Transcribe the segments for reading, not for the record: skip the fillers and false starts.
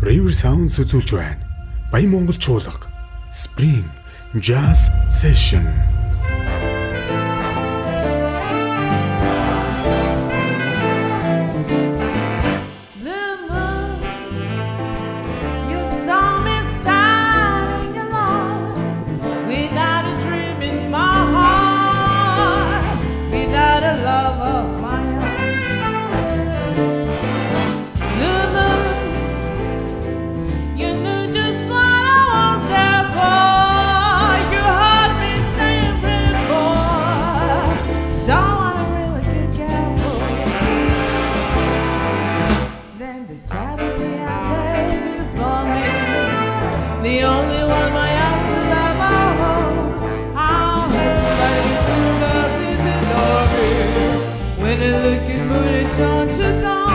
River Sounds үзүүлж байна. Баян монголчуулга Spring Jazz Session. The only one my arms will ever hold. I'll explain this love is adoring. When a looking moon it turned to gone.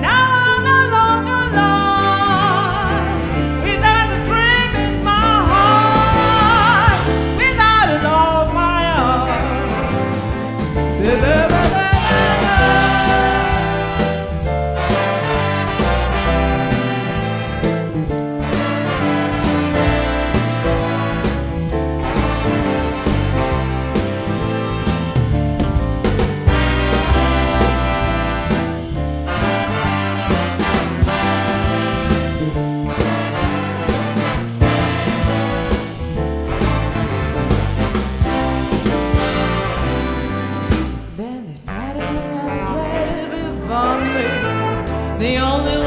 Now I'm no longer alone. Without a dream in my heart, without a love of my own. The only